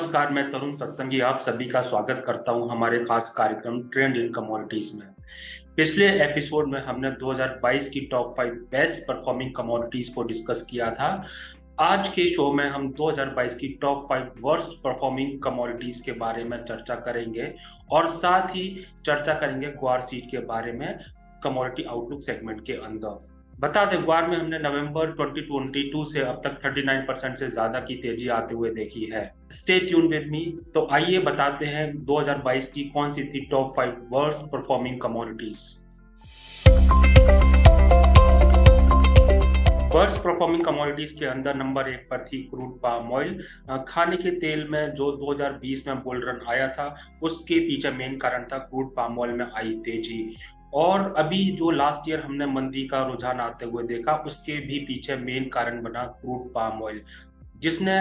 नमस्कार, मैं तरुण सत्संगी आप सभी का स्वागत करता हूं हमारे खास कार्यक्रम ट्रेंड इन कमोडिटीज में। पिछले एपिसोड में हमने 2022 की टॉप 5 बेस्ट परफॉर्मिंग कमोडिटीज को डिस्कस किया था। आज के शो में हम 2022 की टॉप 5 वर्स्ट परफॉर्मिंग कमोडिटीज के बारे में चर्चा करेंगे और साथ ही चर्चा करेंगे ग्वार सीड के बारे में कमोडिटी आउटलुक सेगमेंट के अंदर। बता दें, ग्वार में हमने नवंबर 2022 से अब तक 39% से ज्यादा की तेजी आते हुए देखी है। Stay tune with me. तो आइए बताते हैं 2022 की कौन सी थी top 5 worst performing commodities. Worst performing commodities के अंदर नंबर 1 पर थी क्रूड पाम ऑयल। खाने के तेल में जो 2020 में बुल रन आया था, उसके पीछे मेन कारण था क्रूड पाम ऑयल में आई तेजी। और अभी जो लास्ट ईयर हमने मंदी का रुझान आते हुए देखा, उसके भी पीछे मेन कारण बना क्रूड पाम ऑयल, जिसने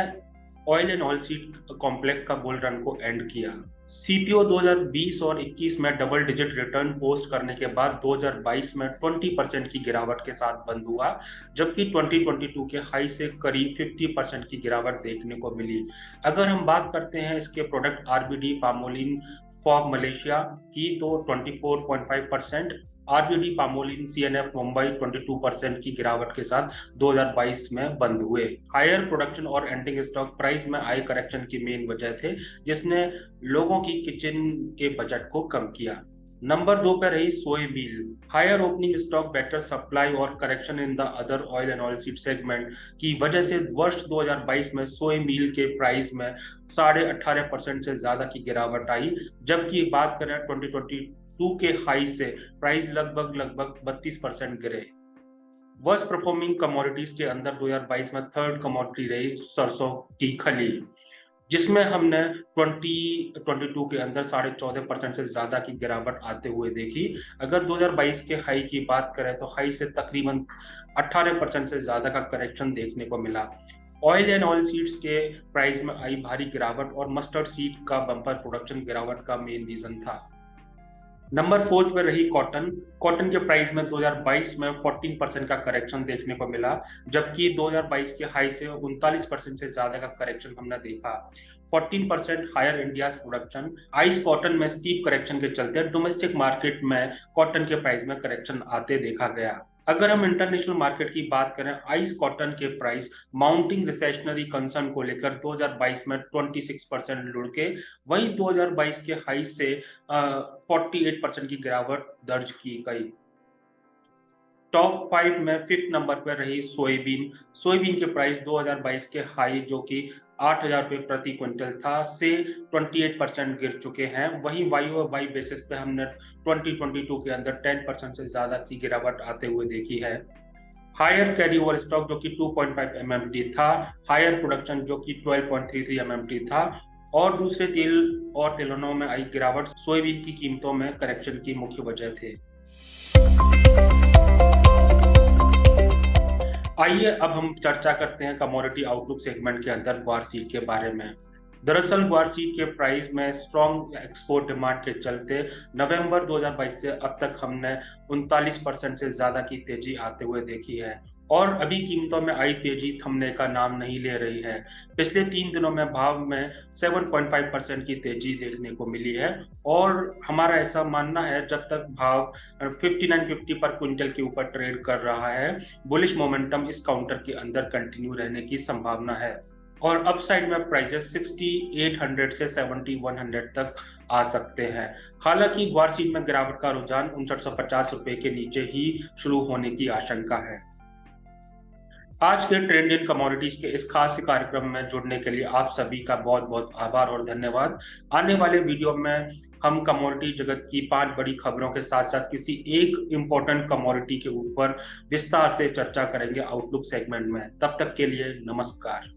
oil and oil seed complex का बुल रन को एंड किया। सीपीओ 2020 और 21 में डबल डिजिट रिटर्न पोस्ट करने के बाद 2022 में 20% की गिरावट के साथ बंद हुआ, जबकि 2022 के हाई से करीब 50% की गिरावट देखने को मिली। अगर हम बात करते हैं इसके product RBD palmolein fog Malaysia की, तो 24.5%, आरबीडी पामोलिन सीएनएफ मुंबई 22% की गिरावट के साथ 2022 में बंद हुए। हायर प्रोडक्शन और एंडिंग स्टॉक प्राइस में आए करेक्शन की मेन वजह थे, जिसने लोगों की किचन के बजट को कम किया। नंबर 2 पर रही soya meal. Higher opening stock, better supply और correction in the other oil and oil seed segment की वजह से वर्ष 2022 में सोया मील के प्राइस में 18.5% से ज्यादा की गिरावट आई, जबकि बात करें 2022 के हाई से प्राइस लगभग 32% गिरे। वर्स्ट परफॉर्मिंग कमोडिटीज के अंदर 2022 में थर्ड कमोडिटी रही सरसों की खली, जिसमें हमने 2022 के अंदर 14.5% से ज्यादा की गिरावट आते हुए देखी। अगर 2022 के हाई की बात करें तो हाई से तकरीबन 18% से ज्यादा का करेक्शन देखने को मिला। ऑयल एंड ऑयल सीड्स के प्राइस में आई भारी गिरावट और मस्टर्ड सीड का बम्पर प्रोडक्शन गिरावट का मेन रीजन था। नंबर 4 पर रही कॉटन। कॉटन के प्राइस में 2022 में 14% का करेक्शन देखने को मिला, जबकि 2022 के हाई से 39% से ज्यादा का करेक्शन हमने देखा। 14% higher India production. Ice cotton में स्टीप करेक्शन के चलते डोमेस्टिक मार्केट में कॉटन के प्राइस में करेक्शन आते देखा गया। अगर हम इंटरनेशनल मार्केट की बात करें, आइस कॉटन के प्राइस माउंटिंग रिसेशनरी कंसर्न को लेकर 2022 में 26% लुढ़के, वहीं 2022 के हाई से 48% की गिरावट दर्ज की गई। टॉप 5 में 5th नंबर पर रही सोयाबीन। सोयाबीन के प्राइस 2022 के हाई, जो कि 8,000 रुपये प्रति क्विंटल था, से 28% गिर चुके हैं। वहीं वाई बेसिस पे हमने 2022 के अंदर 10% से ज्यादा की गिरावट आते हुए देखी है। हायर कैरी ओवर स्टॉक, जो कि 2.5 MMT था, हायर प्रोडक्शन जो कि 12.33 MMT था, और दूसरे तेल और तेलहनों में आई गिरावट सोयाबीन की कीमतों में करेक्शन की मुख्य वजह थे। आइए अब हम चर्चा करते हैं कमोडिटी आउटलुक सेगमेंट के अंदर ग्वार सीड के बारे में। दरअसल ग्वार सीड के प्राइस में स्ट्रॉन्ग एक्सपोर्ट डिमांड के चलते नवंबर 2022 से अब तक हमने 39% से ज्यादा की तेजी आते हुए देखी है, और अभी कीमतों में आई तेजी थमने का नाम नहीं ले रही है। पिछले 3 दिनों में भाव में 7.5% की तेजी देखने को मिली है, और हमारा ऐसा मानना है जब तक भाव 5950 पर क्विंटल के ऊपर ट्रेड कर रहा है, बुलिश मोमेंटम इस काउंटर के अंदर कंटिन्यू रहने की संभावना है, और अपसाइड में प्राइसेस 6800 से 7100 तक आ सकते हैं। हालांकि ग्वार सीड में गिरावट का रुझान 5950 रुपए के नीचे ही शुरू होने की आशंका है। आज के ट्रेंड इन कमोडिटीज के इस खास कार्यक्रम में जुड़ने के लिए आप सभी का बहुत बहुत आभार और धन्यवाद। आने वाले वीडियो में हम कमोडिटी जगत की 5 बड़ी खबरों के साथ साथ किसी एक इम्पोर्टेंट कमोडिटी के ऊपर विस्तार से चर्चा करेंगे आउटलुक सेगमेंट में। तब तक के लिए नमस्कार।